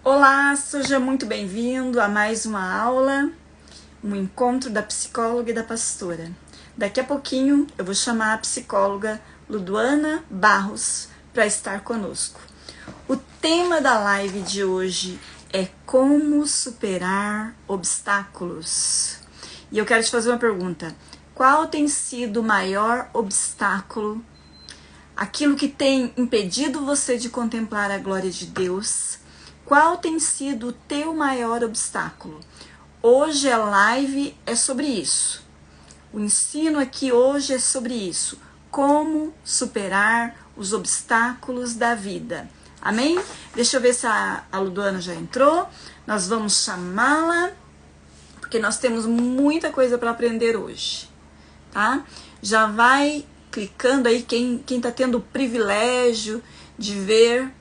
Olá, seja muito bem-vindo a mais uma aula, um encontro da psicóloga e da pastora. Daqui a pouquinho eu vou chamar a psicóloga Luduana Barros para estar conosco. O tema da live de hoje é como superar obstáculos. E eu quero te fazer uma pergunta: qual tem sido o maior obstáculo, aquilo que tem impedido você de contemplar a glória de Deus? Qual tem sido o teu maior obstáculo? Hoje a live é sobre isso. O ensino aqui hoje é sobre isso. Como superar os obstáculos da vida. Amém? Deixa eu ver se a Luduana já entrou. Nós vamos chamá-la, porque nós temos muita coisa para aprender hoje, tá? Já vai clicando aí quem tá tendo o privilégio de ver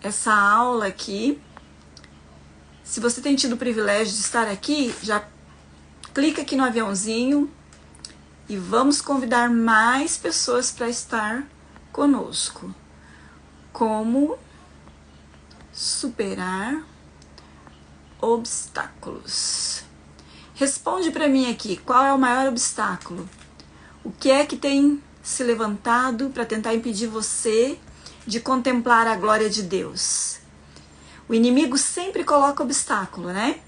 essa aula aqui. Se você tem tido o privilégio de estar aqui, já clica aqui no aviãozinho e vamos convidar mais pessoas para estar conosco. Como superar obstáculos? Responde para mim aqui, qual é o maior obstáculo? O que é que tem se levantado para tentar impedir você de contemplar a glória de Deus? O inimigo sempre coloca obstáculo, né?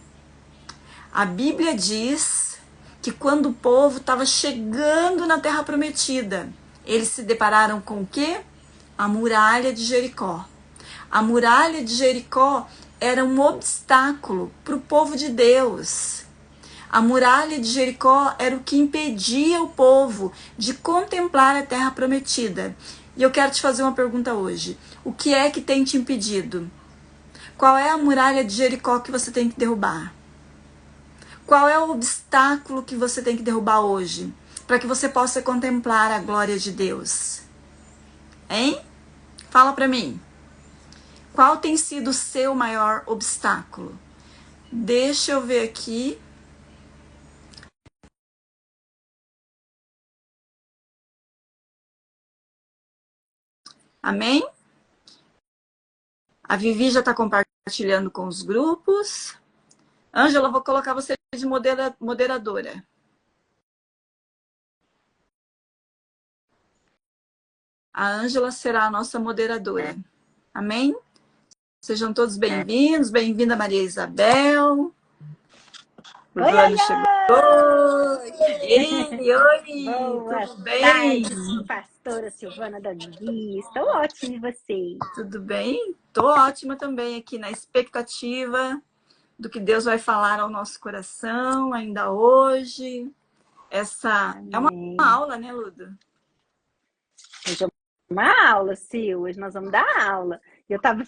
A Bíblia diz que quando o povo estava chegando na Terra Prometida, eles se depararam com o quê? A muralha de Jericó. A muralha de Jericó era um obstáculo para o povo de Deus. A muralha de Jericó era o que impedia o povo de contemplar a Terra Prometida. E eu quero te fazer uma pergunta hoje. O que é que tem te impedido? Qual é a muralha de Jericó que você tem que derrubar? Qual é o obstáculo que você tem que derrubar hoje para que você possa contemplar a glória de Deus? Hein? Fala para mim. Qual tem sido o seu maior obstáculo? Deixa eu ver aqui. Amém? A Vivi já está compartilhando com os grupos. Ângela, vou colocar você de moderadora. A Ângela será a nossa moderadora. Amém? Sejam todos bem-vindos. Bem-vinda, Maria Isabel. O Oi, Duane oi, chegou. oi! Ei, oi, Boa tudo bem? tarde, pastora Silvana Davi. Estou ótima, e você? Tudo bem? Tô ótima também aqui na expectativa do que Deus vai falar ao nosso coração ainda hoje. Essa é uma Amém. aula, né, Luda? Hoje é uma aula, Sil. Hoje nós vamos dar aula.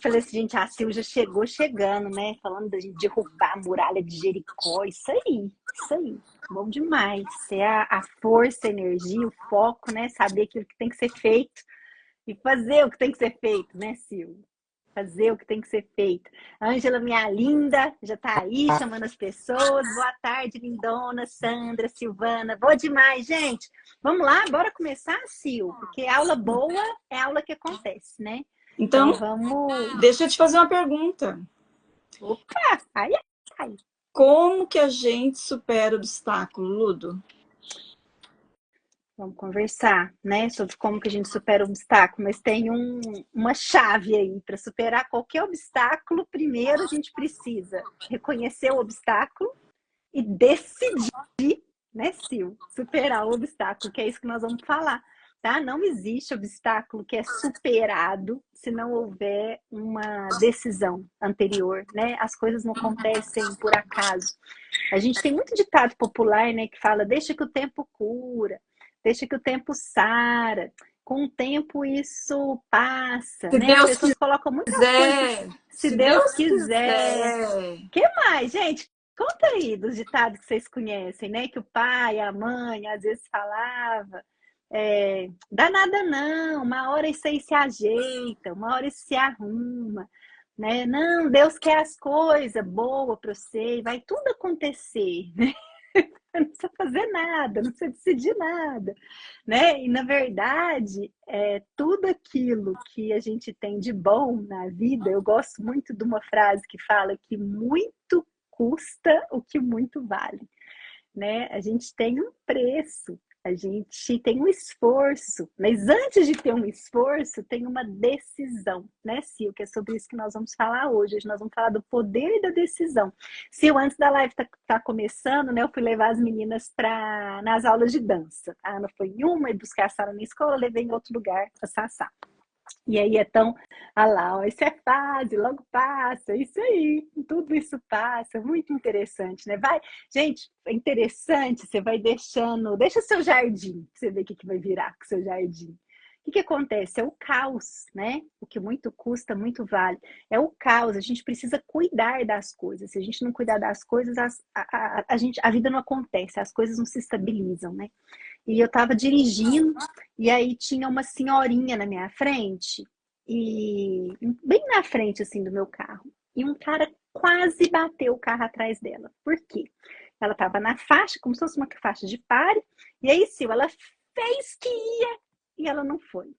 Falei assim, gente, a Sil já chegou chegando, né? Falando da gente derrubar a muralha de Jericó. Isso aí, isso aí. Bom demais. É a força, a energia, o foco, né? Saber aquilo que tem que ser feito e fazer o que tem que ser feito, né, Sil? Fazer o que tem que ser feito. Ângela, minha linda, já tá aí chamando as pessoas. Boa tarde, lindona, Sandra, Silvana. Boa demais, gente. Vamos lá, bora começar, Sil, porque aula boa é aula que acontece, né? Então, Então vamos. deixa eu te fazer uma pergunta. Opa! Ai, ai. Como que a gente supera o obstáculo, Ludo? Vamos conversar, né, sobre como que a gente supera o obstáculo, mas tem uma chave aí para superar qualquer obstáculo. Primeiro a gente precisa reconhecer o obstáculo e decidir, né, Sil, superar o obstáculo, que é isso que nós vamos falar, tá? Não existe obstáculo que é superado se não houver uma decisão anterior, né? As coisas não acontecem por acaso. A gente tem muito ditado popular, né, que fala: deixa que o tempo cura, deixa que o tempo sara. Com o tempo isso passa, Se né? As Deus pessoas colocam muitas coisas, quiser, se se Deus Deus quiser. O quiser. que mais, gente? Conta aí dos ditados que vocês conhecem, né? Que o pai, a mãe, às vezes falava. Dá nada não, uma hora isso aí se ajeita, uma hora isso se arruma, né? Não, Deus quer as coisas boas para você e vai tudo acontecer, né? não precisa fazer nada, não precisa decidir nada, né? E, na verdade, tudo aquilo que a gente tem de bom na vida, eu gosto muito de uma frase que fala que muito custa o que muito vale, né? A gente tem um preço, a gente tem um esforço, mas antes de ter um esforço, tem uma decisão, né, Sil? Que é sobre isso que nós vamos falar hoje. Hoje nós vamos falar do poder da decisão. Sil, antes da live tá começando, né, eu fui levar as meninas nas aulas de dança. A Ana foi em uma e buscar a Sara na escola, eu levei em outro lugar, a Sassá. E aí, então, ah lá, ó, isso é fase, logo passa, isso aí, tudo isso passa, muito interessante, né? Vai, gente, é interessante, você vai deixa seu jardim, pra você ver o que vai virar com seu jardim. O que acontece? É o caos, né? O que muito custa, muito vale. É o caos, a gente precisa cuidar das coisas. Se a gente não cuidar das coisas, a vida não acontece, as coisas não se estabilizam, né? E eu estava dirigindo, e aí tinha uma senhorinha na minha frente, e bem na frente assim do meu carro. E um cara quase bateu o carro atrás dela. Por quê? Ela estava na faixa, como se fosse uma faixa de pare, e aí sim, ela fez que ia e ela não foi. O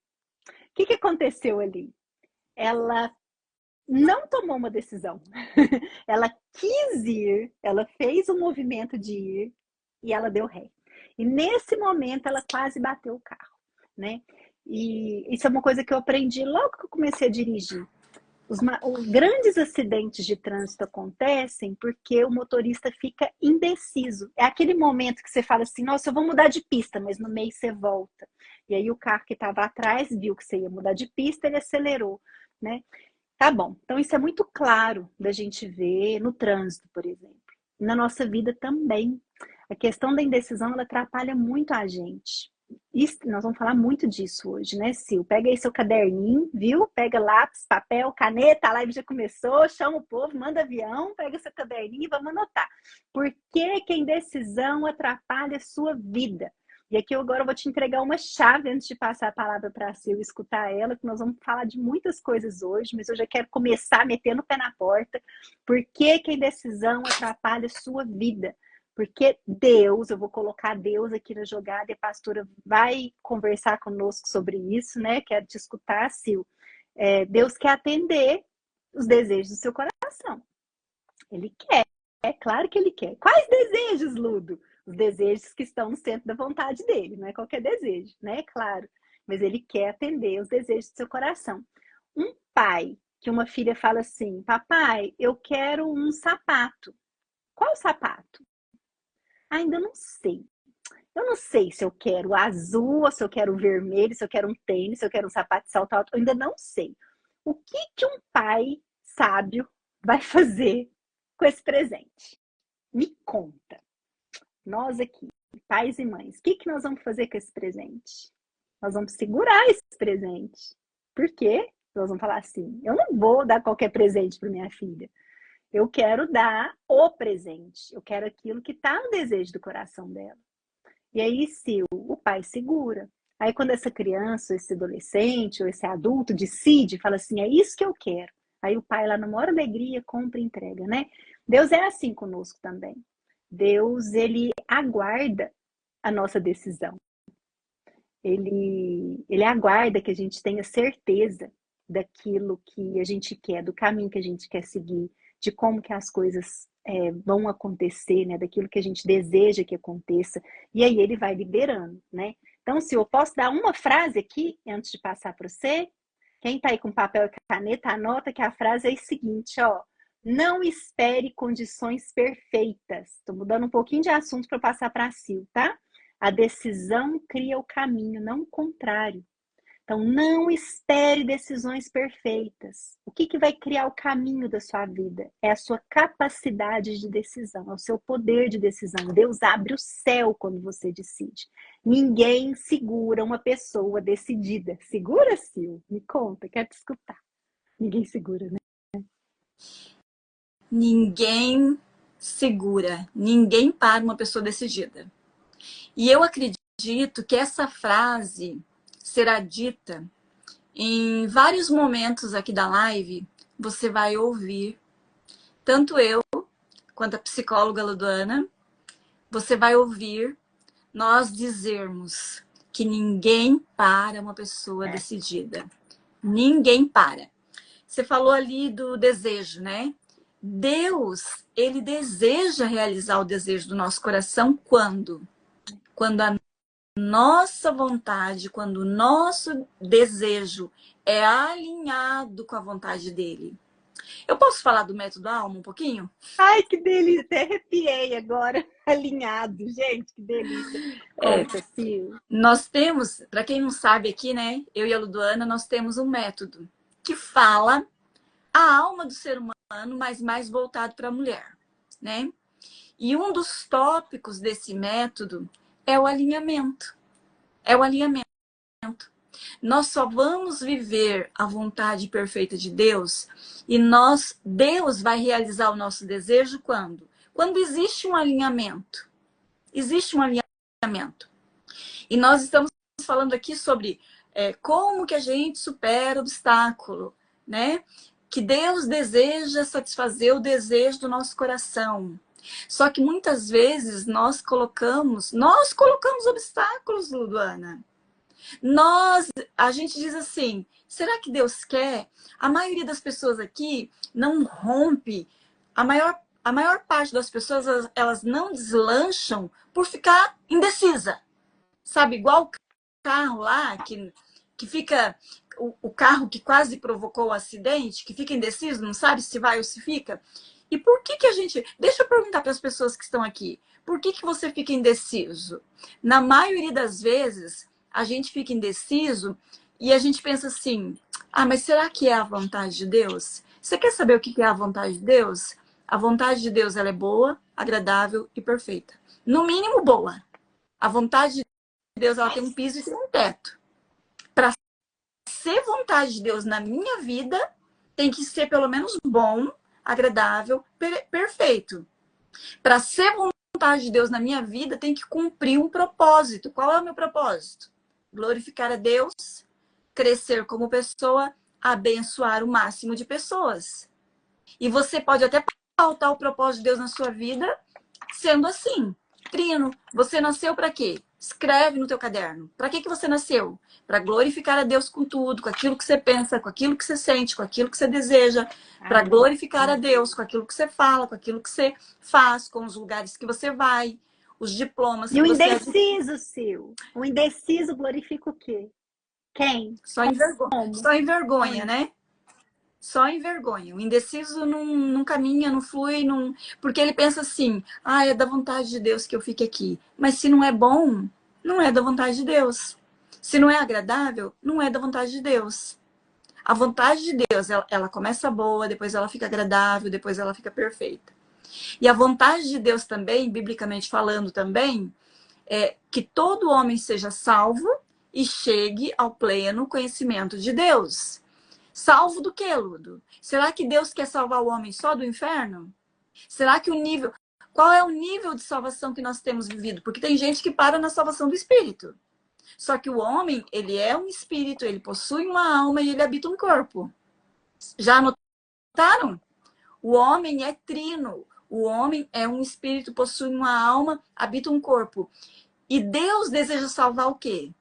que aconteceu ali? Ela não tomou uma decisão. Ela quis ir, ela fez um movimento de ir e ela deu ré. E nesse momento ela quase bateu o carro, né? E isso é uma coisa que eu aprendi logo que eu comecei a dirigir. Os grandes acidentes de trânsito acontecem porque o motorista fica indeciso. É aquele momento que você fala assim, nossa, eu vou mudar de pista, mas no meio você volta. E aí o carro que estava atrás viu que você ia mudar de pista, ele acelerou, né? Tá bom. Então isso é muito claro da gente ver no trânsito, por exemplo. Na nossa vida também. A questão da indecisão, ela atrapalha muito a gente. Isso, nós vamos falar muito disso hoje, né, Sil? Pega aí seu caderninho, viu? Pega lápis, papel, caneta, a live já começou, chama o povo, manda avião, pega seu caderninho e vamos anotar. Por que que a indecisão atrapalha a sua vida? E aqui eu agora vou te entregar uma chave antes de passar a palavra para a Sil e escutar ela, que nós vamos falar de muitas coisas hoje, mas eu já quero começar metendo o pé na porta. Por que que a indecisão atrapalha a sua vida? Porque Deus, eu vou colocar Deus aqui na jogada e a pastora vai conversar conosco sobre isso, né? Quero te escutar, Sil. Deus quer atender os desejos do seu coração. Ele quer, é claro que ele quer. Quais desejos, Ludo? Os desejos que estão no centro da vontade dele, não é qualquer desejo, né? Claro. Mas ele quer atender os desejos do seu coração. Um pai que uma filha fala assim, papai, eu quero um sapato. Qual sapato? Ainda não sei. Eu não sei se eu quero azul, ou se eu quero vermelho, se eu quero um tênis, se eu quero um sapato de salto alto. Eu ainda não sei. O que que um pai sábio vai fazer com esse presente? Me conta. Nós aqui, pais e mães, o que que nós vamos fazer com esse presente? Nós vamos segurar esse presente. Por quê? Nós vamos falar assim, eu não vou dar qualquer presente para minha filha. Eu quero dar o presente. Eu quero aquilo que está no desejo do coração dela. E aí, se o pai segura. Aí, quando essa criança, esse adolescente ou esse adulto decide, fala assim, é isso que eu quero. Aí o pai, lá na maior alegria, compra e entrega, né? Deus é assim conosco também. Deus, ele aguarda a nossa decisão. Ele aguarda que a gente tenha certeza daquilo que a gente quer, do caminho que a gente quer seguir, de como que as coisas vão acontecer, né? Daquilo que a gente deseja que aconteça. E aí ele vai liberando, né? Então, se eu posso dar uma frase aqui, antes de passar para você, quem está aí com papel e caneta, anota que a frase é a seguinte, ó. Não espere condições perfeitas. Estou mudando um pouquinho de assunto para passar para a Sil, tá? A decisão cria o caminho, não o contrário. Então, não espere decisões perfeitas. O que vai criar o caminho da sua vida? É a sua capacidade de decisão, é o seu poder de decisão. Deus abre o céu quando você decide. Ninguém segura uma pessoa decidida. Segura, Sil? Me conta, quero te escutar. Ninguém segura, né? Ninguém segura, ninguém para uma pessoa decidida. E eu acredito que essa frase será dita em vários momentos aqui da live. Você vai ouvir, tanto eu quanto a psicóloga Luduana, você vai ouvir nós dizermos que ninguém para uma pessoa decidida. Ninguém para. Você falou ali do desejo, né? Deus, ele deseja realizar o desejo do nosso coração quando? Quando a nossa vontade, quando o nosso desejo é alinhado com a vontade dele. Eu posso falar do método alma um pouquinho? Ai, que delícia! Até arrepiei agora, alinhado. Gente, que delícia. Conta, Sil. Nós temos, para quem não sabe aqui, né? Eu e a Luduana, nós temos um método que fala a alma do ser humano, mas mais voltado para a mulher, né? E um dos tópicos desse método é o alinhamento. É o alinhamento. Nós só vamos viver a vontade perfeita de Deus e Deus vai realizar o nosso desejo quando? Quando existe um alinhamento. Existe um alinhamento. E nós estamos falando aqui sobre como que a gente supera o obstáculo, né? Que Deus deseja satisfazer o desejo do nosso coração. Só que muitas vezes nós colocamos obstáculos, Luduana. A gente diz assim, será que Deus quer? A maioria das pessoas aqui não rompe. A maior parte das pessoas, elas não deslancham por ficar indecisa. Sabe, igual o carro lá, que fica... O carro que quase provocou o acidente, que fica indeciso, não sabe se vai ou se fica. E por que a gente... Deixa eu perguntar para as pessoas que estão aqui. Por que você fica indeciso? Na maioria das vezes, a gente fica indeciso e a gente pensa assim, mas será que é a vontade de Deus? Você quer saber o que é a vontade de Deus? A vontade de Deus, ela é boa, agradável e perfeita. No mínimo, boa. A vontade de Deus, ela tem um piso e tem um teto. Para ser vontade de Deus na minha vida, tem que ser pelo menos bom, agradável, perfeito. Para ser vontade de Deus na minha vida, tem que cumprir um propósito. Qual é o meu propósito? Glorificar a Deus, crescer como pessoa, abençoar o máximo de pessoas. E você pode até pautar o propósito de Deus na sua vida sendo assim. Trino, você nasceu para quê? Escreve no teu caderno. Para que você nasceu? Para glorificar a Deus com tudo, com aquilo que você pensa, com aquilo que você sente, com aquilo que você deseja. Para glorificar a Deus com aquilo que você fala, com aquilo que você faz, com os lugares que você vai, os diplomas que E o você... indeciso, Sil? O indeciso glorifica o quê? Quem? Só em vergonha, né? Só em vergonha. O indeciso não caminha, não flui, não... porque ele pensa assim, é da vontade de Deus que eu fique aqui. Mas se não é bom, não é da vontade de Deus. Se não é agradável, não é da vontade de Deus. A vontade de Deus, ela começa boa, depois ela fica agradável, depois ela fica perfeita. E a vontade de Deus também, biblicamente falando também, é que todo homem seja salvo e chegue ao pleno conhecimento de Deus. Salvo do quê, Ludo? Será que Deus quer salvar o homem só do inferno? Será que qual é o nível de salvação que nós temos vivido? Porque tem gente que para na salvação do espírito. Só que o homem, ele é um espírito, ele possui uma alma e ele habita um corpo. Já notaram? O homem é trino. O homem é um espírito, possui uma alma, habita um corpo. E Deus deseja salvar o quê?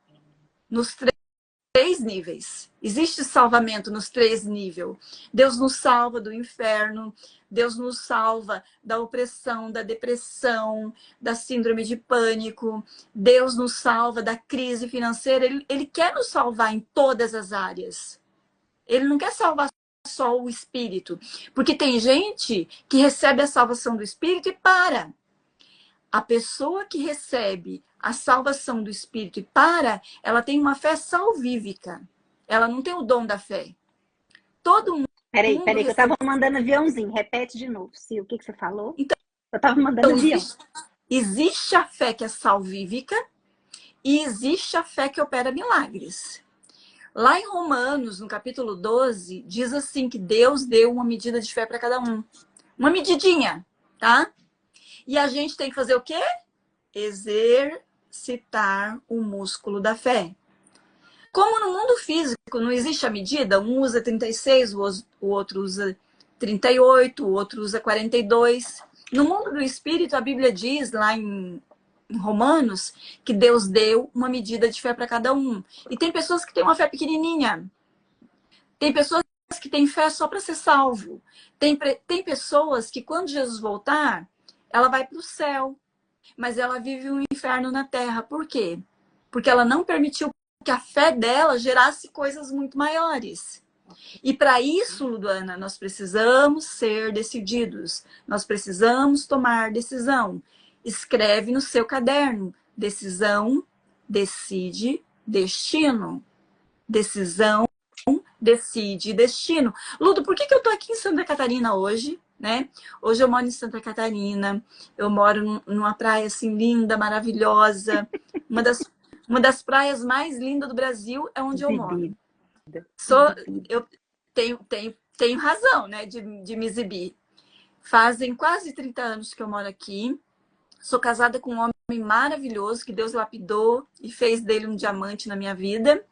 Nos três níveis. Existe salvamento nos três níveis. Deus nos salva do inferno, Deus nos salva da opressão, da depressão, da síndrome de pânico, Deus nos salva da crise financeira. Ele quer nos salvar em todas as áreas. Ele não quer salvar só o espírito. Porque tem gente que recebe a salvação do espírito e para. A pessoa que recebe a salvação do espírito e ela tem uma fé salvífica. Ela não tem o dom da fé. Todo mundo... Peraí, que eu tava mandando aviãozinho. Repete de novo, Sil, o que você falou? Então, eu tava mandando avião. Existe a fé que é salvífica e existe a fé que opera milagres. Lá em Romanos, no capítulo 12, diz assim que Deus deu uma medida de fé para cada um. Uma medidinha, tá? E a gente tem que fazer o quê? Exercitar o músculo da fé. Como no mundo físico não existe a medida, um usa 36, o outro usa 38, o outro usa 42. No mundo do espírito, a Bíblia diz lá em Romanos que Deus deu uma medida de fé para cada um. E tem pessoas que têm uma fé pequenininha. Tem pessoas que têm fé só para ser salvo. Tem pessoas que quando Jesus voltar, ela vai para o céu. Mas ela vive um inferno na terra. Por quê? Porque ela não permitiu que a fé dela gerasse coisas muito maiores. E para isso, Luana, nós precisamos ser decididos. Nós precisamos tomar decisão. Escreve no seu caderno. Decisão, decide, destino. Decisão, decide, destino. Ludo, por que eu tô aqui em Santa Catarina hoje? Né? Hoje eu moro em Santa Catarina, eu moro numa praia assim linda, maravilhosa, uma das praias mais lindas do Brasil é onde eu moro. Eu tenho razão, né, de me exibir. Fazem quase 30 anos que eu moro aqui. Sou casada com um homem maravilhoso que Deus lapidou e fez dele um diamante na minha vida.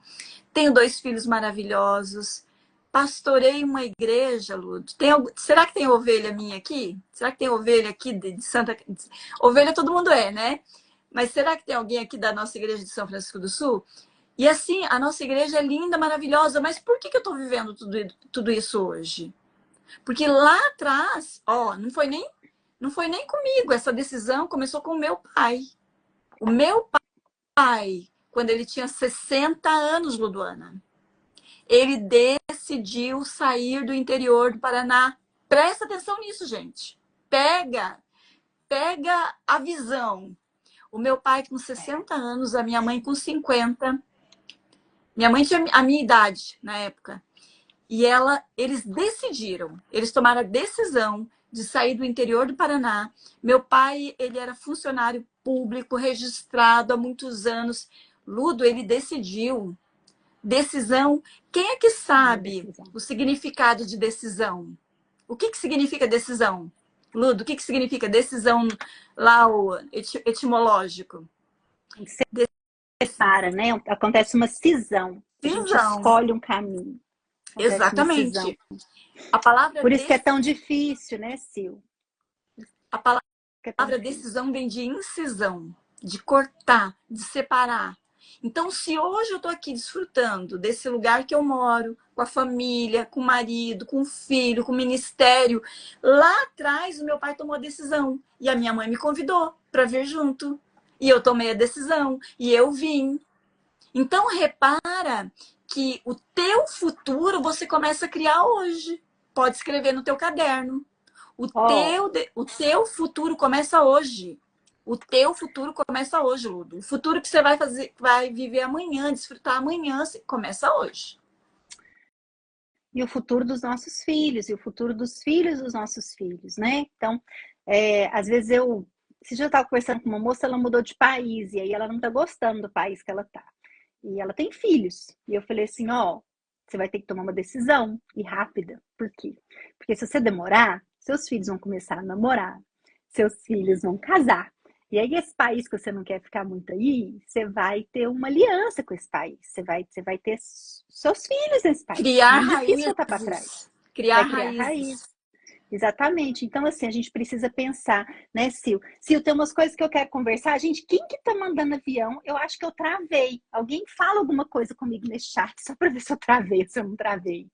Tenho 2 filhos maravilhosos. Pastorei uma igreja, Ludo. Será que tem ovelha minha aqui? Será que tem ovelha aqui de Santa... Ovelha todo mundo é, né? Mas será que tem alguém aqui da nossa igreja de São Francisco do Sul? E assim, a nossa igreja é linda, maravilhosa, mas por que eu estou vivendo tudo isso hoje? Porque lá atrás, ó, não foi nem comigo. Essa decisão começou com o meu pai. O meu pai, quando ele tinha 60 anos, Luduana, ele decidiu sair do interior do Paraná. Presta atenção nisso, gente. Pega a visão. O meu pai com 60 anos, a minha mãe com 50. Minha mãe tinha a minha idade na época. E eles tomaram a decisão de sair do interior do Paraná. Meu pai, ele era funcionário público, registrado há muitos anos. Ludo, ele decidiu. Decisão. Quem é que sabe o significado de decisão? O que significa decisão? Ludo, o que significa decisão lá, o etimológico? Separa, né? Acontece uma cisão. A gente escolhe um caminho. Exatamente. A palavra Por isso que é tão difícil, né, Sil? A palavra decisão vem de incisão, de cortar, de separar. Então, se hoje eu estou aqui desfrutando desse lugar que eu moro, com a família, com o marido, com o filho, com o ministério, lá atrás o meu pai tomou a decisão e a minha mãe me convidou para vir junto. E eu tomei a decisão e eu vim. Então, repara que o teu futuro você começa a criar hoje. Pode escrever no teu caderno. O teu futuro começa hoje. O teu futuro começa hoje, Ludo. O futuro que você vai viver amanhã, desfrutar amanhã, começa hoje. E o futuro dos nossos filhos, e o futuro dos filhos dos nossos filhos, né? Então, às vezes esse dia eu estava conversando com uma moça, ela mudou de país, e aí ela não está gostando do país que ela está. E ela tem filhos. E eu falei assim, você vai ter que tomar uma decisão, e rápida. Por quê? Porque se você demorar, seus filhos vão começar a namorar, seus filhos vão casar. E aí, esse país que você não quer ficar muito aí, você vai ter uma aliança com esse país. Você vai ter seus filhos nesse país. Criar raízes. Voltar para trás. Criar raízes. Exatamente. Então, assim, a gente precisa pensar, né, Sil? Sil, tem umas coisas que eu quero conversar. Gente, quem que tá mandando avião? Eu acho que eu travei. Alguém fala alguma coisa comigo nesse chat, só para ver se eu travei, se eu não travei.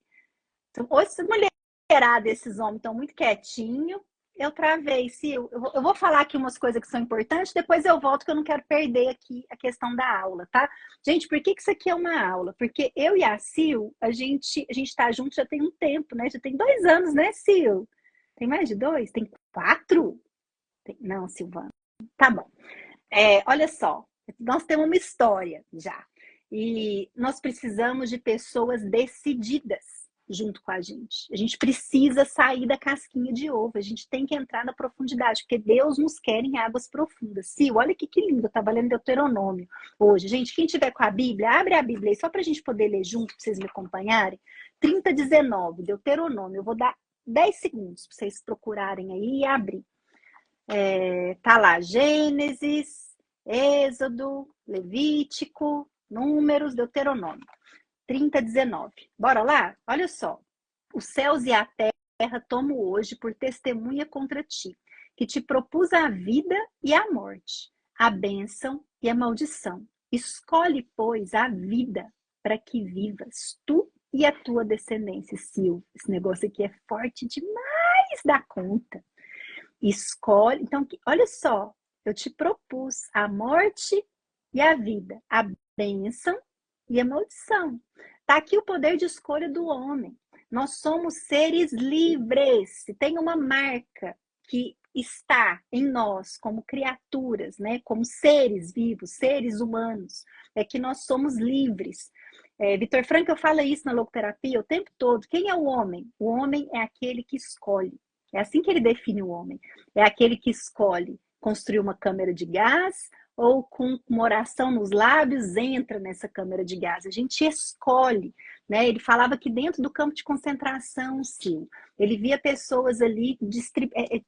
Então, hoje, essa mulherada, esses homens estão muito quietinhos. Eu travei, Sil. Eu vou falar aqui umas coisas que são importantes, depois eu volto, que eu não quero perder aqui a questão da aula, tá? Gente, por que isso aqui é uma aula? Porque eu e a Sil, a gente tá junto já tem um tempo, né? Já tem 2 anos, né, Sil? Tem mais de 2? Tem 4? Não, Silvana. Tá bom. Olha só, nós temos uma história já. E nós precisamos de pessoas decididas junto com a gente. A gente precisa sair da casquinha de ovo. A gente tem que entrar na profundidade, porque Deus nos quer em águas profundas. Sil, olha que lindo. Eu tava lendo Deuteronômio hoje. Gente, quem tiver com a Bíblia, abre a Bíblia aí, só pra gente poder ler junto, pra vocês me acompanharem. 30:19, Deuteronômio. Eu vou dar 10 segundos para vocês procurarem aí e abrir. Tá lá, Gênesis, Êxodo, Levítico, Números, Deuteronômio. 30:19. Bora lá? Olha só. Os céus e a terra tomo hoje por testemunha contra ti, que te propus a vida e a morte, a bênção e a maldição. Escolhe, pois, a vida para que vivas tu e a tua descendência. Sil, esse negócio aqui é forte demais da conta. Escolhe. Então, olha só, eu te propus a morte e a vida, a bênção e a maldição. Está aqui o poder de escolha do homem. Nós somos seres livres. Tem uma marca que está em nós como criaturas, né? Como seres vivos, seres humanos. É que nós somos livres. Viktor Frankl fala isso na logoterapia o tempo todo. Quem é o homem? O homem é aquele que escolhe. É assim que ele define o homem. É aquele que escolhe construir uma câmara de gás ou com uma oração nos lábios entra nessa câmara de gás. A gente escolhe, né? Ele falava que dentro do campo de concentração, sim, ele via pessoas ali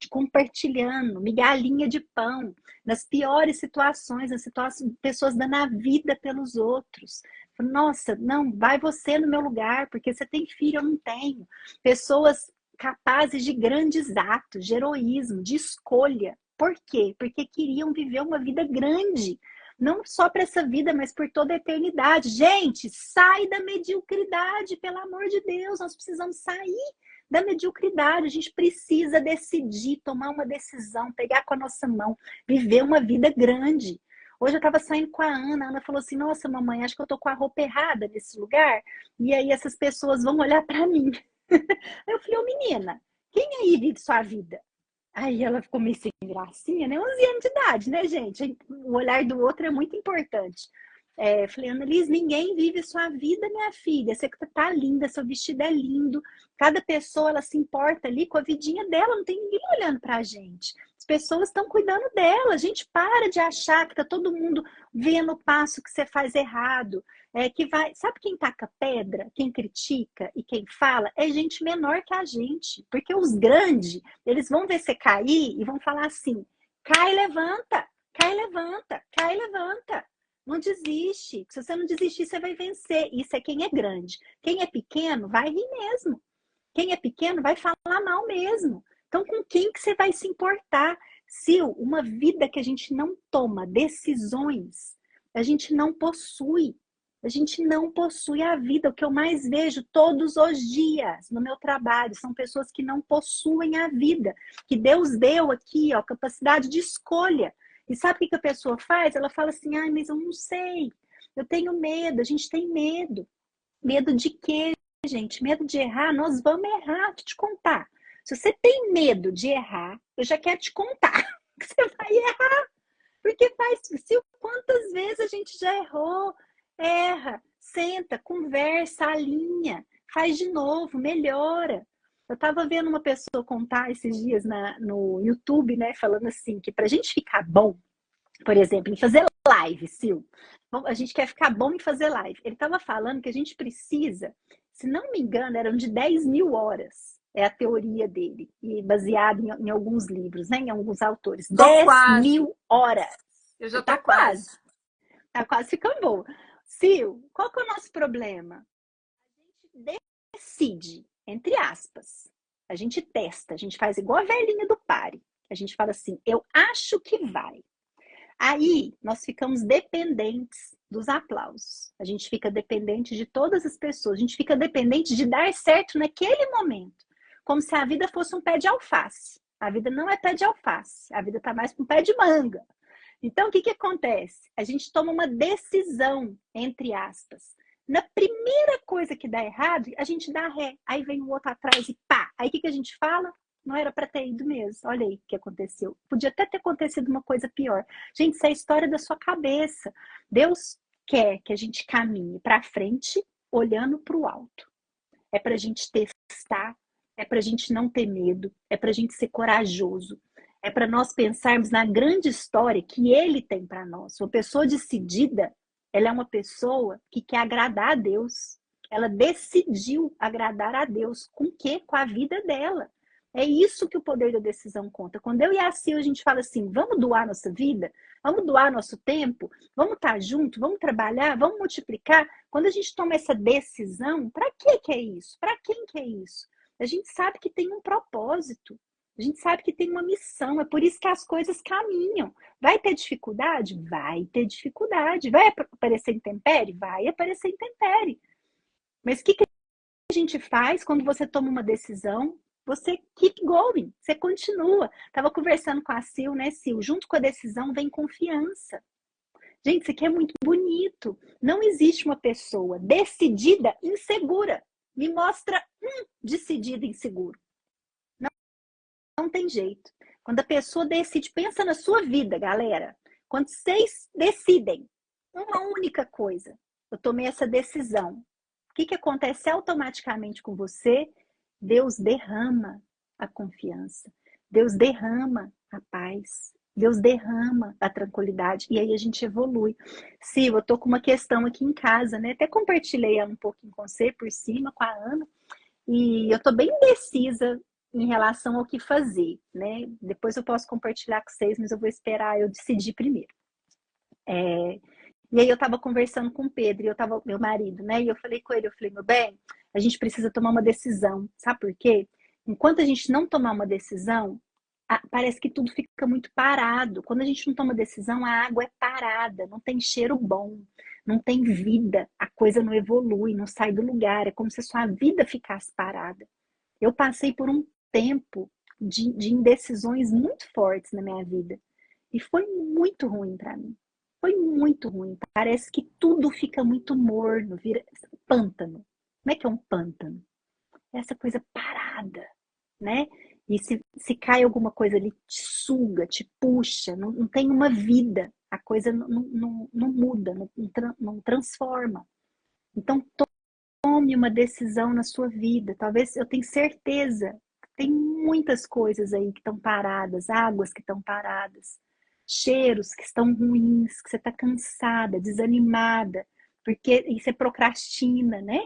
compartilhando migalhinha de pão, nas piores situações, nas situações, pessoas dando a vida pelos outros. Nossa, não, vai você no meu lugar, porque você tem filho, eu não tenho. Pessoas capazes de grandes atos, de heroísmo, de escolha. Por quê? Porque queriam viver uma vida grande. Não só para essa vida, mas por toda a eternidade. Gente, sai da mediocridade, pelo amor de Deus. Nós precisamos sair da mediocridade. A gente precisa decidir, tomar uma decisão, pegar com a nossa mão, viver uma vida grande. Hoje eu estava saindo com a Ana falou assim, nossa, mamãe, acho que eu tô com a roupa errada nesse lugar. E aí essas pessoas vão olhar para mim. Aí eu falei, ô menina, quem aí vive sua vida? Aí ela ficou meio sem gracinha, né? 11 anos de idade, né, gente? O olhar do outro é muito importante. Falei, Annalise, ninguém vive sua vida, minha filha. Você tá linda, seu vestido é lindo. Cada pessoa, ela se importa ali com a vidinha dela. Não tem ninguém olhando pra gente. As pessoas estão cuidando dela. A gente para de achar que tá todo mundo vendo o passo que você faz errado. Sabe quem taca pedra, quem critica e quem fala? É gente menor que a gente. Porque os grandes, eles vão ver você cair e vão falar assim, cai, levanta, cai, levanta, cai, levanta. Não desiste. Se você não desistir, você vai vencer. Isso é quem é grande. Quem é pequeno vai rir mesmo. Quem é pequeno vai falar mal mesmo. Então, com quem que você vai se importar? Se uma vida que a gente não toma decisões, a gente não possui. A gente não possui a vida. O que eu mais vejo todos os dias no meu trabalho são pessoas que não possuem a vida, que Deus deu aqui, ó, capacidade de escolha. E sabe o que a pessoa faz? Ela fala assim, ai, mas eu não sei, eu tenho medo, a gente tem medo. Medo de quê, gente? Medo de errar? Nós vamos errar, vou te contar. Se você tem medo de errar, eu já quero te contar que você vai errar. Porque quantas vezes a gente já errou? Erra, senta, conversa, alinha, faz de novo, melhora. Eu estava vendo uma pessoa contar esses dias no YouTube, né, falando assim, que para a gente ficar bom, por exemplo, em fazer live, Sil, a gente quer ficar bom em fazer live. Ele estava falando que a gente precisa, se não me engano, eram de 10 mil horas. É a teoria dele, e baseado em alguns livros, né, em alguns autores. Tô 10 quase. mil horas. Eu já Tá tô quase. Tá quase ficando boa. Sil, qual que é o nosso problema? A gente decide, entre aspas. A gente testa, a gente faz igual a velhinha do pare. A gente fala assim, eu acho que vai. Aí, nós ficamos dependentes dos aplausos. A gente fica dependente de todas as pessoas. A gente fica dependente de dar certo naquele momento. Como se a vida fosse um pé de alface. A vida não é pé de alface. A vida está mais para um pé de manga. Então, o que acontece? A gente toma uma decisão, entre aspas. Na primeira coisa que dá errado, a gente dá ré. Aí vem o outro atrás e pá. Aí o que a gente fala? Não era para ter ido mesmo. Olha aí o que aconteceu. Podia até ter acontecido uma coisa pior. Gente, isso é a história da sua cabeça. Deus quer que a gente caminhe para frente, olhando para o alto. É para a gente testar, é para a gente não ter medo, é para a gente ser corajoso. É para nós pensarmos na grande história que Ele tem para nós. Uma pessoa decidida, ela é uma pessoa que quer agradar a Deus. Ela decidiu agradar a Deus. Com o quê? Com a vida dela. É isso que o poder da decisão conta. Quando eu e a Sil, a gente fala assim, vamos doar nossa vida? Vamos doar nosso tempo? Vamos estar junto? Vamos trabalhar? Vamos multiplicar? Quando a gente toma essa decisão, para que é isso? Para quem que é isso? A gente sabe que tem um propósito. A gente sabe que tem uma missão, é por isso que as coisas caminham. Vai ter dificuldade? Vai ter dificuldade. Vai aparecer intempérie? Vai aparecer intempérie. Mas o que a gente faz quando você toma uma decisão? Você keep going, você continua. Estava conversando com a Sil, né, Sil? Junto com a decisão vem confiança. Gente, isso aqui é muito bonito. Não existe uma pessoa decidida insegura. Me mostra um decidido inseguro. Não tem jeito. Quando a pessoa decide, pensa na sua vida, galera. Quando vocês decidem uma única coisa, eu tomei essa decisão. O que acontece automaticamente com você? Deus derrama a confiança. Deus derrama a paz. Deus derrama a tranquilidade. E aí a gente evolui. Sim, eu tô com uma questão aqui em casa, né? Até compartilhei ela um pouquinho com você, por cima, com a Ana. E eu tô bem indecisa em relação ao que fazer, né? Depois eu posso compartilhar com vocês, mas eu vou esperar eu decidir primeiro. E aí eu tava conversando com o Pedro, meu marido, né? E eu falei com ele, eu falei, meu bem, a gente precisa tomar uma decisão. Sabe por quê? Enquanto a gente não tomar uma decisão, parece que tudo fica muito parado. Quando a gente não toma decisão, a água é parada, não tem cheiro bom, não tem vida, a coisa não evolui, não sai do lugar, é como se a sua vida ficasse parada. Eu passei por um tempo de indecisões muito fortes na minha vida. E foi muito ruim para mim. Foi muito ruim. Parece que tudo fica muito morno, vira pântano. Como é que é um pântano? Essa coisa parada, né? E se cai alguma coisa ali, te suga, te puxa, não tem uma vida. A coisa não muda, não transforma. Então, tome uma decisão na sua vida. Talvez eu tenha certeza que tem muitas coisas aí que estão paradas, águas que estão paradas, cheiros que estão ruins, que você está cansada, desanimada, porque e você procrastina, né?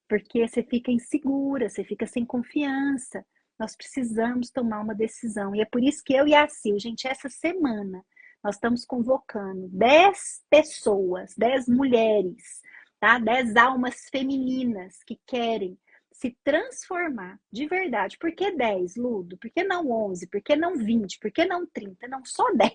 Porque você fica insegura, você fica sem confiança. Nós precisamos tomar uma decisão. E é por isso que eu e a Sil, gente, essa semana nós estamos convocando 10 pessoas, 10 mulheres, tá? 10 almas femininas que querem se transformar de verdade. Por que 10, Ludo? Por que não 11? Por que não 20? Por que não 30? Não, só 10.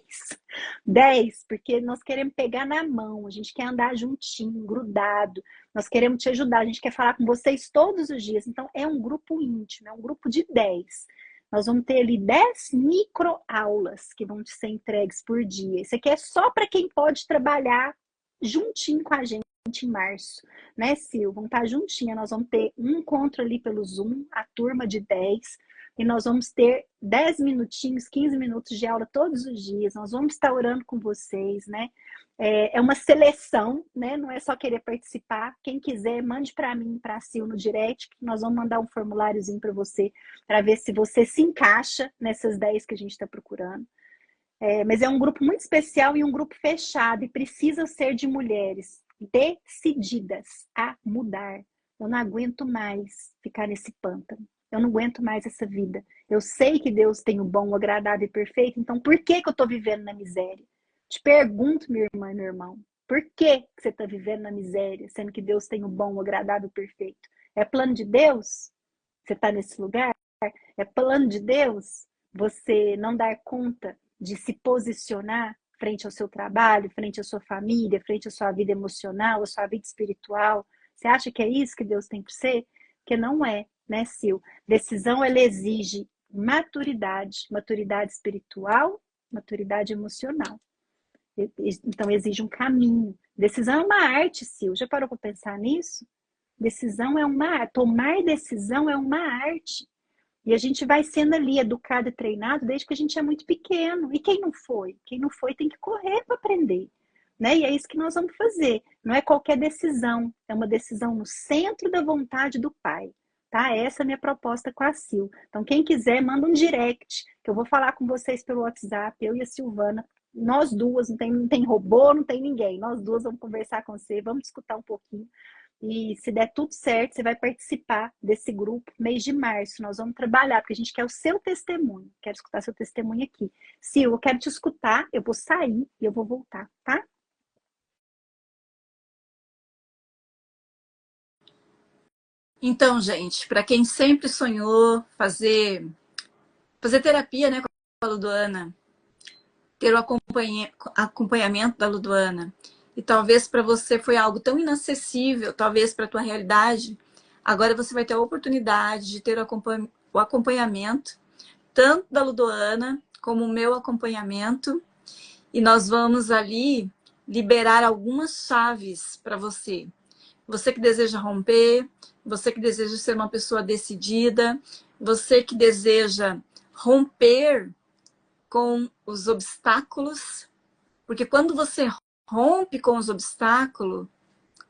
10, porque nós queremos pegar na mão, a gente quer andar juntinho, grudado, nós queremos te ajudar, a gente quer falar com vocês todos os dias. Então, é um grupo íntimo, é um grupo de 10. Nós vamos ter ali 10 microaulas que vão ser entregues por dia. Isso aqui é só para quem pode trabalhar juntinho com a gente em março, né, Sil? Vamos estar juntinha, nós vamos ter um encontro ali pelo Zoom, a turma de 10, e nós vamos ter 10 minutinhos, 15 minutos de aula todos os dias, nós vamos estar orando com vocês, né? É uma seleção, né? Não é só querer participar. Quem quiser, mande para mim, para a Sil no direct, que nós vamos mandar um formuláriozinho para você, para ver se você se encaixa nessas 10 que a gente está procurando. Mas é um grupo muito especial e um grupo fechado, e precisa ser de mulheres decididas a mudar. Eu não aguento mais ficar nesse pântano. Eu não aguento mais essa vida. Eu sei que Deus tem o bom, o agradável e perfeito, então por que eu estou vivendo na miséria? Te pergunto, minha irmã e meu irmão, por que você está vivendo na miséria, sendo que Deus tem o bom, o agradável e perfeito? É plano de Deus? Você está nesse lugar? É plano de Deus você não dar conta de se posicionar frente ao seu trabalho, frente à sua família, frente à sua vida emocional, à sua vida espiritual? Você acha que é isso que Deus tem para você? Porque não é, né, Sil? Decisão, ela exige maturidade espiritual, maturidade emocional. Então, exige um caminho. Decisão é uma arte, Sil. Já parou para pensar nisso? Decisão é uma arte. Tomar decisão é uma arte. E a gente vai sendo ali educado e treinado desde que a gente é muito pequeno. E quem não foi? Quem não foi tem que correr para aprender. Né? E é isso que nós vamos fazer. Não é qualquer decisão, é uma decisão no centro da vontade do Pai. Tá? Essa é a minha proposta com a Sil. Então, quem quiser, manda um direct, que eu vou falar com vocês pelo WhatsApp, eu e a Silvana. Nós duas, não tem robô, não tem ninguém. Nós duas vamos conversar com você, vamos escutar um pouquinho. E se der tudo certo, você vai participar desse grupo mês de março. Nós vamos trabalhar, porque a gente quer o seu testemunho. Quero escutar seu testemunho aqui. Sil, eu quero te escutar, eu vou sair e eu vou voltar, tá? Então, gente, para quem sempre sonhou fazer fazer terapia, né, com a Ludoana, ter o acompanhamento da Ludoana. E talvez para você foi algo tão inacessível, talvez para a tua realidade, agora você vai ter a oportunidade de ter o acompanhamento, tanto da Ludoana, como o meu acompanhamento, e nós vamos ali liberar algumas chaves para você. Você que deseja romper, você que deseja ser uma pessoa decidida, você que deseja romper com os obstáculos, porque quando você rompe com os obstáculos,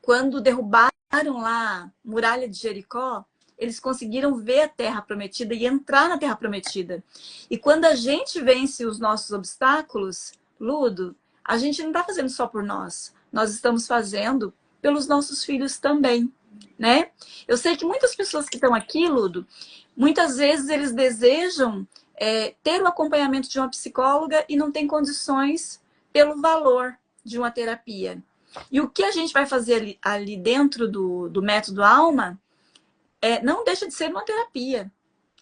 quando derrubaram lá a muralha de Jericó, eles conseguiram ver a terra prometida e entrar na terra prometida. E quando a gente vence os nossos obstáculos, Ludo, a gente não está fazendo só por nós. Nós estamos fazendo pelos nossos filhos também, né? Eu sei que muitas pessoas que estão aqui, Ludo, muitas vezes eles desejam ter o acompanhamento de uma psicóloga e não tem condições pelo valor de uma terapia. E o que a gente vai fazer ali dentro do método Alma não deixa de ser uma terapia.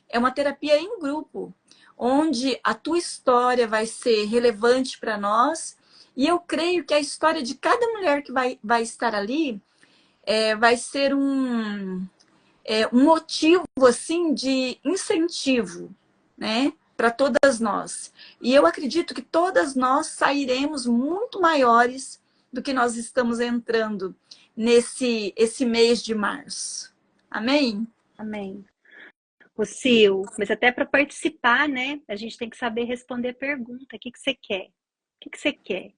É uma terapia em grupo, onde a tua história vai ser relevante para nós. E eu creio que a história de cada mulher que vai estar ali vai ser um motivo assim de incentivo, né, para todas nós. E eu acredito que todas nós sairemos muito maiores do que nós estamos entrando esse mês de março. Amém? Amém. Ô, Sil, mas até para participar, né? A gente tem que saber responder pergunta. O que que você quer? O que que você quer?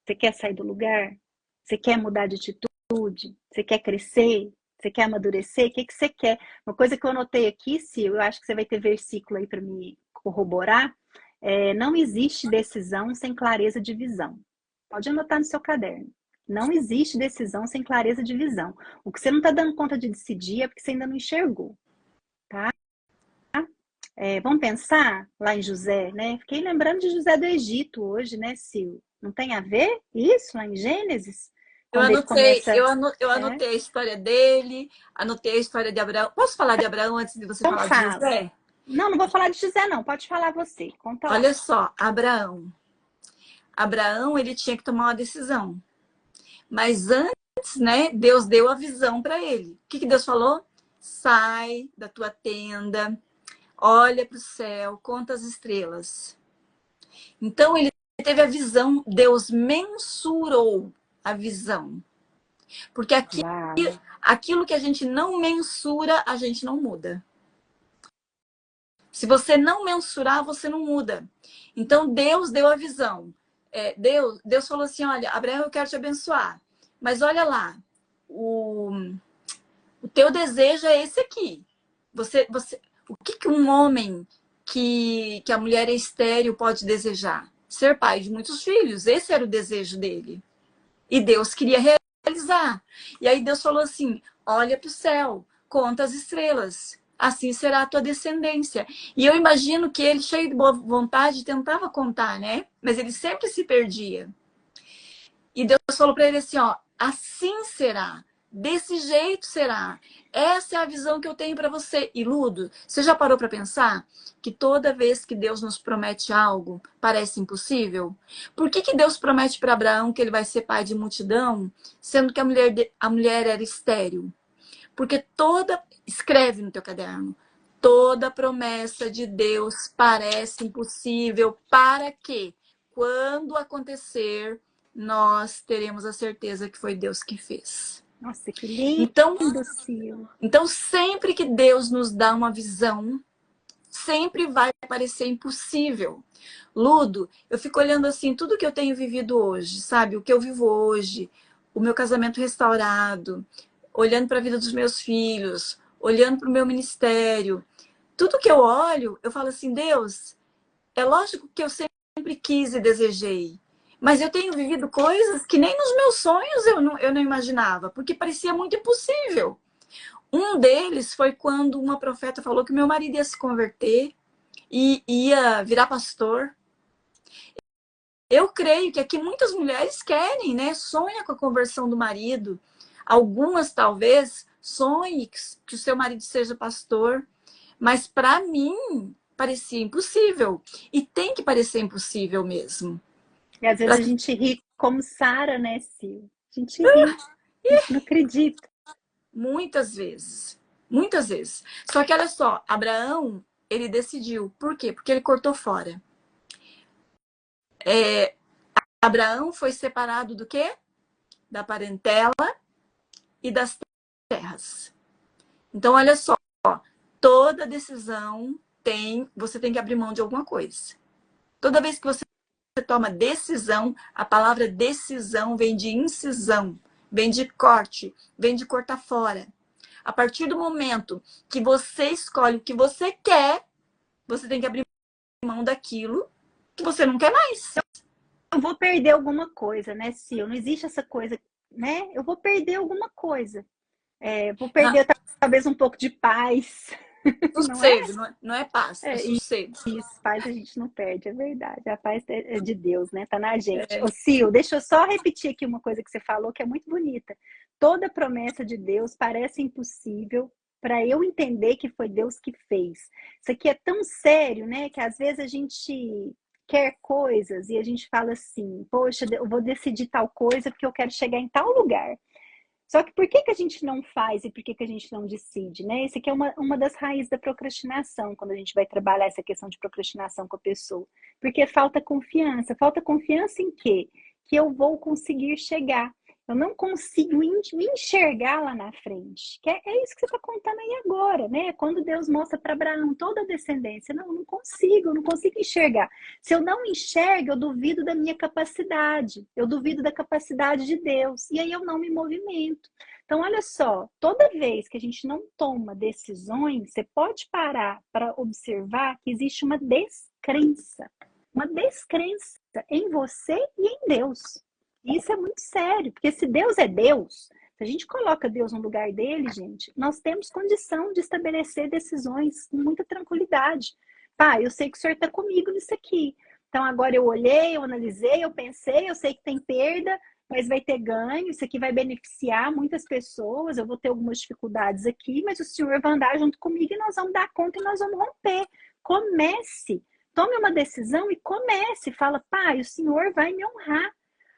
Você quer sair do lugar? Você quer mudar de atitude? Você quer crescer? Você quer amadurecer? O que que você quer? Uma coisa que eu anotei aqui, Sil, eu acho que você vai ter versículo aí para me corroborar. Não existe decisão sem clareza de visão. Pode anotar no seu caderno. Não existe decisão sem clareza de visão. O que você não está dando conta de decidir é porque você ainda não enxergou, tá? Vamos pensar lá em José, né? Fiquei lembrando de José do Egito hoje, né, Sil? Não tem a ver isso lá em Gênesis? Eu Quando ele anotei, começa. eu anotei a história dele, anotei a história de Abraão. Posso falar de Abraão antes de você Então falar de fala. José? Não, não vou falar de José, não. Pode falar você. Conta lá. Olha só, Abraão. Abraão, ele tinha que tomar uma decisão. Mas antes, né, Deus deu a visão para ele. O que Deus falou? Sai da tua tenda, olha para o céu, conta as estrelas. Então ele teve a visão, Deus mensurou a visão. Porque aquilo que a gente não mensura, a gente não muda. Se você não mensurar, você não muda. Então Deus deu a visão. Deus falou assim, olha, Abraão, eu quero te abençoar. Mas olha lá, o teu desejo é esse aqui. O que um homem que a mulher é estéril pode desejar? Ser pai de muitos filhos. Esse era o desejo dele. E Deus queria realizar. E aí Deus falou assim, olha para o céu, conta as estrelas. Assim será a tua descendência. E eu imagino que ele, cheio de boa vontade, tentava contar, né? Mas ele sempre se perdia. E Deus falou para ele assim, ó, assim será, desse jeito será. Essa é a visão que eu tenho para você. E Ludo, você já parou para pensar que toda vez que Deus nos promete algo, parece impossível? Por que Deus promete para Abraão que ele vai ser pai de multidão, sendo que a mulher era estéril? Porque escreve no teu caderno, toda promessa de Deus parece impossível. Para quê? Quando acontecer, nós teremos a certeza que foi Deus que fez. Nossa, que lindo, Sil. Então, sempre que Deus nos dá uma visão, sempre vai parecer impossível. Ludo, eu fico olhando assim, tudo que eu tenho vivido hoje, sabe? O que eu vivo hoje, o meu casamento restaurado, olhando para a vida dos meus filhos, olhando para o meu ministério. Tudo que eu olho, eu falo assim, Deus, é lógico que eu sempre quis e desejei. Mas eu tenho vivido coisas que nem nos meus sonhos eu não imaginava, porque parecia muito impossível. Um deles foi quando uma profeta falou que meu marido ia se converter e ia virar pastor. Eu creio que aqui muitas mulheres querem, né? Sonham com a conversão do marido. Algumas, talvez, sonhem que o seu marido seja pastor. Mas para mim, parecia impossível. E tem que parecer impossível mesmo. E às vezes a gente ri como Sara, né, Sil? A gente ri, a gente não acredita. Muitas vezes. Muitas vezes. Só que olha só, Abraão, ele decidiu. Por quê? Porque ele cortou fora. Abraão foi separado do quê? Da parentela e das terras. Então, olha só, toda decisão você tem que abrir mão de alguma coisa. Toda vez que você toma decisão, a palavra decisão vem de incisão, vem de corte, vem de cortar fora. A partir do momento que você escolhe o que você quer, você tem que abrir mão daquilo que você não quer mais. Eu vou perder alguma coisa, né, Sil? Não existe essa coisa, né? Eu vou perder alguma coisa. Vou perder talvez um pouco de paz. Não é? Sossego, não é paz, é sossego. Isso, paz a gente não perde, é verdade. A paz é de Deus, né? Tá na gente. Ô, Sil, deixa eu só repetir aqui uma coisa que você falou que é muito bonita. Toda promessa de Deus parece impossível para eu entender que foi Deus que fez. Isso aqui é tão sério, né? Que às vezes a gente quer coisas e a gente fala assim: poxa, eu vou decidir tal coisa porque eu quero chegar em tal lugar. Só que por que a gente não faz e por que a gente não decide, né? Esse aqui é uma das raízes da procrastinação, quando a gente vai trabalhar essa questão de procrastinação com a pessoa. Porque falta confiança. Falta confiança em quê? Que eu vou conseguir chegar. Eu não consigo me enxergar lá na frente. Que é isso que você está contando aí agora, né? Quando Deus mostra para Abraão toda a descendência. Não, eu não consigo enxergar. Se eu não enxergo, eu duvido da minha capacidade. Eu duvido da capacidade de Deus. E aí eu não me movimento. Então, olha só, toda vez que a gente não toma decisões, você pode parar para observar que existe uma descrença. Uma descrença em você e em Deus. Isso é muito sério, porque se Deus é Deus, se a gente coloca Deus no lugar dele, gente, nós temos condição de estabelecer decisões com muita tranquilidade. Pai, eu sei que o Senhor está comigo nisso aqui. Então agora eu olhei, eu analisei, eu pensei, eu sei que tem perda, mas vai ter ganho, isso aqui vai beneficiar muitas pessoas, eu vou ter algumas dificuldades aqui, mas o Senhor vai andar junto comigo e nós vamos dar conta e nós vamos romper. Comece, tome uma decisão e comece. Fala, pai, o Senhor vai me honrar.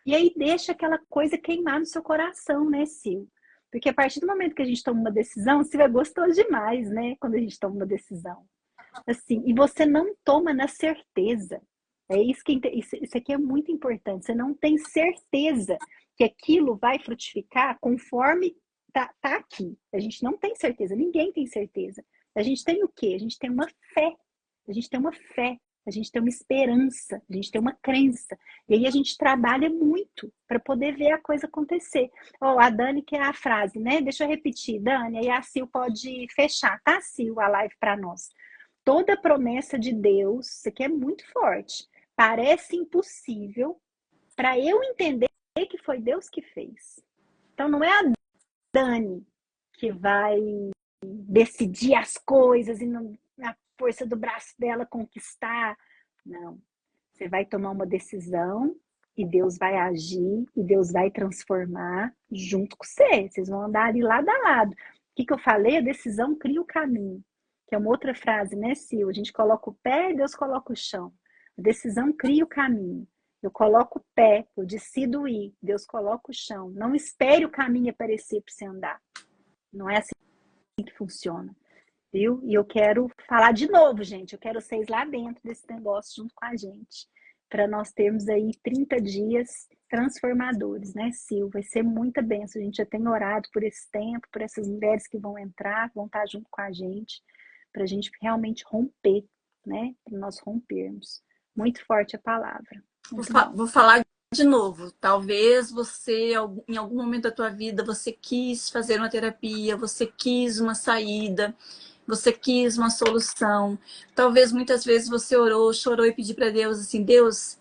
E aí deixa aquela coisa queimar no seu coração, né, Sil? Porque a partir do momento que a gente toma uma decisão, Sil, é gostoso demais, né? Quando a gente toma uma decisão. Assim, e você não toma na certeza. Isso aqui é muito importante. Você não tem certeza que aquilo vai frutificar conforme tá aqui. A gente não tem certeza, ninguém tem certeza. A gente tem o quê? A gente tem uma fé. A gente tem uma fé. A gente tem uma esperança, a gente tem uma crença. E aí a gente trabalha muito para poder ver a coisa acontecer. A Dani quer a frase, né? Deixa eu repetir, Dani, aí a Sil pode fechar, tá, Sil, a live para nós. Toda promessa de Deus, isso aqui é muito forte, parece impossível para eu entender que foi Deus que fez. Então não é a Dani que vai decidir as coisas e não força do braço dela conquistar. Não. Você vai tomar uma decisão e Deus vai agir e Deus vai transformar junto com você. Vocês vão andar ali lado a lado. O que eu falei? A decisão cria o caminho. Que é uma outra frase, né, Sil? A gente coloca o pé e Deus coloca o chão. A decisão cria o caminho. Eu coloco o pé, eu decido ir. Deus coloca o chão. Não espere o caminho aparecer para você andar. Não é assim que funciona. Viu? E eu quero falar de novo, gente. Eu quero vocês lá dentro desse negócio junto com a gente. Para nós termos aí 30 dias transformadores, né, Sil? Vai ser muita bênção. A gente já tem orado por esse tempo, por essas mulheres que vão entrar, vão estar junto com a gente, para a gente realmente romper, né? Para nós rompermos. Muito forte a palavra. Vou falar de novo. Talvez você, em algum momento da tua vida, você quis fazer uma terapia, você quis uma saída, você quis uma solução. Talvez muitas vezes você orou, chorou e pediu para Deus assim, Deus,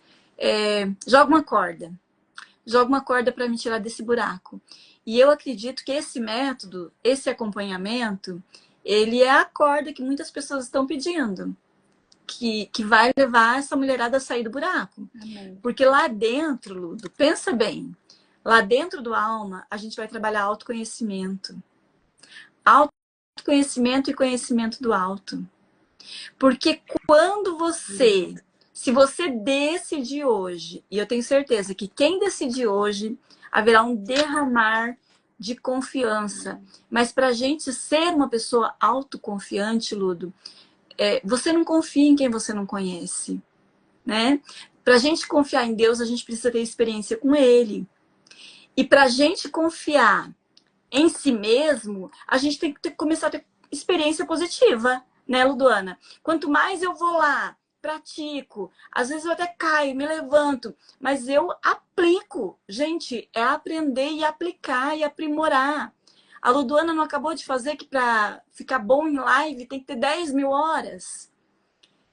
joga uma corda. Joga uma corda para me tirar desse buraco. E eu acredito que esse método, esse acompanhamento, ele é a corda que muitas pessoas estão pedindo. Que vai levar essa mulherada a sair do buraco. Amém. Porque lá dentro, Ludo, pensa bem, lá dentro do alma, a gente vai trabalhar autoconhecimento. Autoconhecimento e conhecimento do alto. Porque quando você, se você decidir hoje, e eu tenho certeza que quem decidir hoje, haverá um derramar de confiança. Mas para a gente ser uma pessoa autoconfiante, Ludo, você não confia em quem você não conhece, né? Para a gente confiar em Deus, a gente precisa ter experiência com Ele. E para a gente confiar em si mesmo, a gente tem que começar a ter experiência positiva, né, Luduana? Quanto mais eu vou lá, pratico, às vezes eu até caio, me levanto, mas eu aplico. Gente, é aprender e aplicar e aprimorar. A Luduana não acabou de fazer que para ficar bom em live tem que ter 10 mil horas.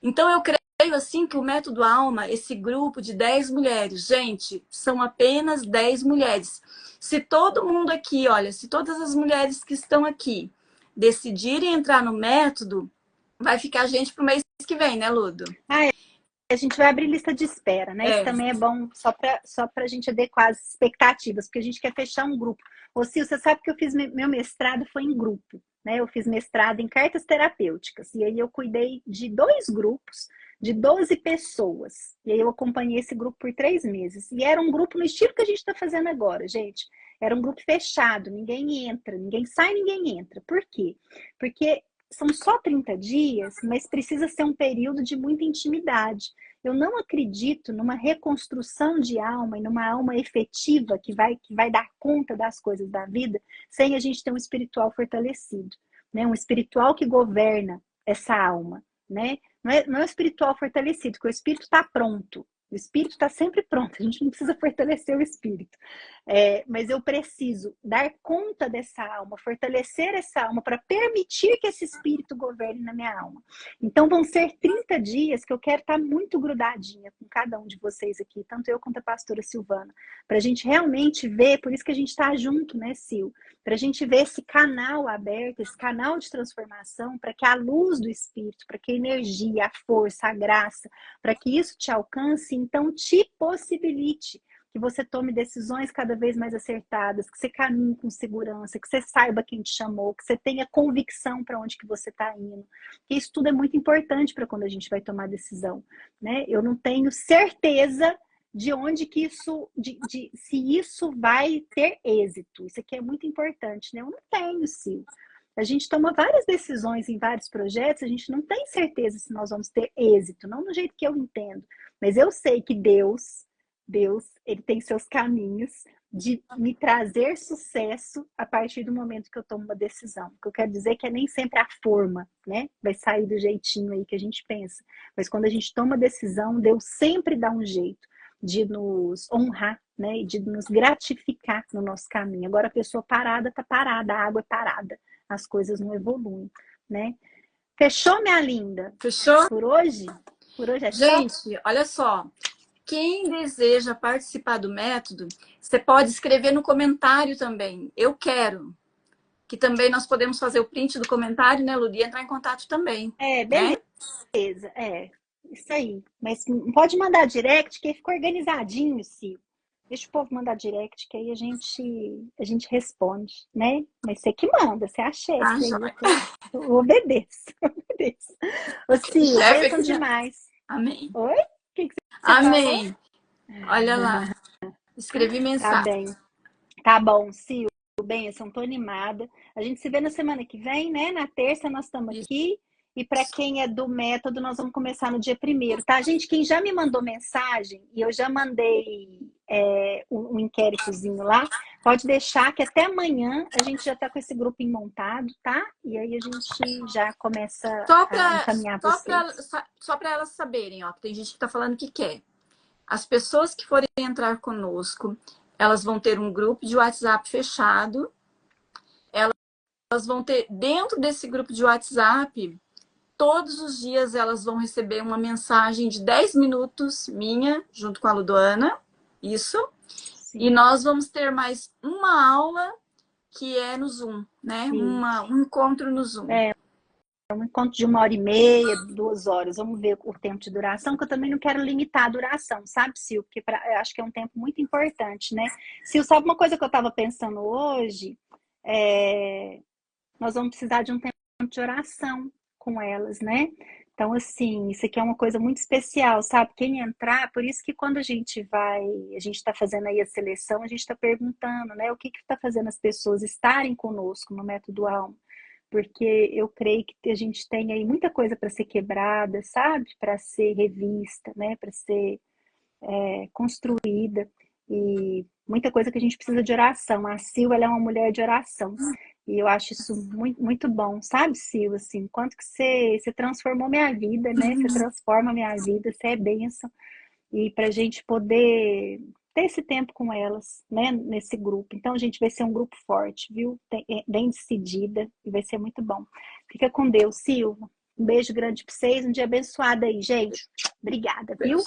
Então eu creio assim que o Método Alma, esse grupo de 10 mulheres, gente, são apenas 10 mulheres. Se todo mundo aqui, olha, se todas as mulheres que estão aqui decidirem entrar no método, vai ficar gente pro mês que vem, né, Ludo? A gente vai abrir lista de espera, né? Isso também é bom só para a gente adequar as expectativas, porque a gente quer fechar um grupo. Ô, Sil, você sabe que eu fiz meu mestrado foi em grupo, né? Eu fiz mestrado em cartas terapêuticas, e aí eu cuidei de 2 grupos, de 12 pessoas. E aí eu acompanhei esse grupo por 3 meses. E era um grupo no estilo que a gente está fazendo agora, gente. Era um grupo fechado, ninguém entra, ninguém sai, ninguém entra. Por quê? Porque são só 30 dias, mas precisa ser um período de muita intimidade. Eu não acredito numa reconstrução de alma e numa alma efetiva que vai dar conta das coisas da vida sem a gente ter um espiritual fortalecido, né? Um espiritual que governa essa alma, né? Não é o espiritual fortalecido, porque o espírito está pronto. O espírito está sempre pronto, a gente não precisa fortalecer o espírito. Mas eu preciso dar conta dessa alma, fortalecer essa alma para permitir que esse espírito governe na minha alma. Então vão ser 30 dias que eu quero estar muito grudadinha com cada um de vocês aqui, tanto eu quanto a pastora Silvana, para a gente realmente ver, por isso que a gente está junto, né, Sil? Para a gente ver esse canal aberto, esse canal de transformação, para que a luz do espírito, para que a energia, a força, a graça, para que isso te alcance, então te possibilite que você tome decisões cada vez mais acertadas, que você caminhe com segurança, que você saiba quem te chamou, que você tenha convicção para onde que você está indo. Que isso tudo é muito importante para quando a gente vai tomar decisão, né? Eu não tenho certeza de onde que isso, se isso vai ter êxito. Isso aqui é muito importante, né? Eu não tenho, Sil. A gente toma várias decisões em vários projetos, a gente não tem certeza se nós vamos ter êxito, não do jeito que eu entendo. Mas eu sei que Deus, ele tem seus caminhos de me trazer sucesso a partir do momento que eu tomo uma decisão. O que eu quero dizer é que nem sempre a forma, né, vai sair do jeitinho aí que a gente pensa. Mas quando a gente toma decisão, Deus sempre dá um jeito de nos honrar, né, e de nos gratificar no nosso caminho. Agora a pessoa parada está parada, a água é parada, as coisas não evoluem, né? Fechou, minha linda? Fechou? Por hoje? Por hoje é só? Gente, olha só. Quem deseja participar do método, você pode escrever no comentário também. Eu quero. Que também nós podemos fazer o print do comentário, né, Ludi? E entrar em contato também. Beleza. Né? Isso aí. Mas pode mandar direct, que fica organizadinho, Sil. Deixa o povo mandar direct, que aí a gente responde, né? Mas você que manda, você é a chefe aí. Eu obedeço, obedeço. Ô, Sil, bênção demais. Amém. Oi? O que você Amém. falou? Olha lá. Escrevi mensagem. Tá bem. Tá bom, Sil. Bênção, tô animada. A gente se vê na semana que vem, né? Na terça nós estamos aqui. E para quem é do método, nós vamos começar no dia 1º, tá? Gente, quem já me mandou mensagem, e eu já mandei um inquéritozinho lá, pode deixar que até amanhã a gente já tá com esse grupinho montado, tá? E aí a gente já começa a encaminhar vocês. Só para elas saberem, ó, que tem gente que tá falando que quer. As pessoas que forem entrar conosco, elas vão ter um grupo de WhatsApp fechado. Elas vão ter, dentro desse grupo de WhatsApp, todos os dias elas vão receber uma mensagem de 10 minutos minha, junto com a Ludoana. Isso. Sim. E nós vamos ter mais uma aula que é no Zoom, né? Um encontro no Zoom. Um encontro de 1h30, 2 horas. Vamos ver o tempo de duração, que eu também não quero limitar a duração, sabe, Sil? Porque eu acho que é um tempo muito importante, né? Sil, sabe uma coisa que eu estava pensando hoje? Nós vamos precisar de um tempo de oração com elas, né? Então, assim, isso aqui é uma coisa muito especial, sabe? Quem entrar, por isso que quando a gente está fazendo aí a seleção, a gente está perguntando, né? O que está fazendo as pessoas estarem conosco no Método Alma? Porque eu creio que a gente tem aí muita coisa para ser quebrada, sabe? Para ser revista, né? Para ser construída e muita coisa que a gente precisa de oração. A Sil, ela é uma mulher de oração. E eu acho isso muito, muito bom, sabe, Sil? Assim, quanto que você transformou minha vida, né? Você transforma minha vida, você é bênção. E para a gente poder ter esse tempo com elas, né? Nesse grupo. Então, a gente vai ser um grupo forte, viu? Bem decidida e vai ser muito bom. Fica com Deus, Sil. Um beijo grande para vocês, um dia abençoado aí, gente. Obrigada, viu?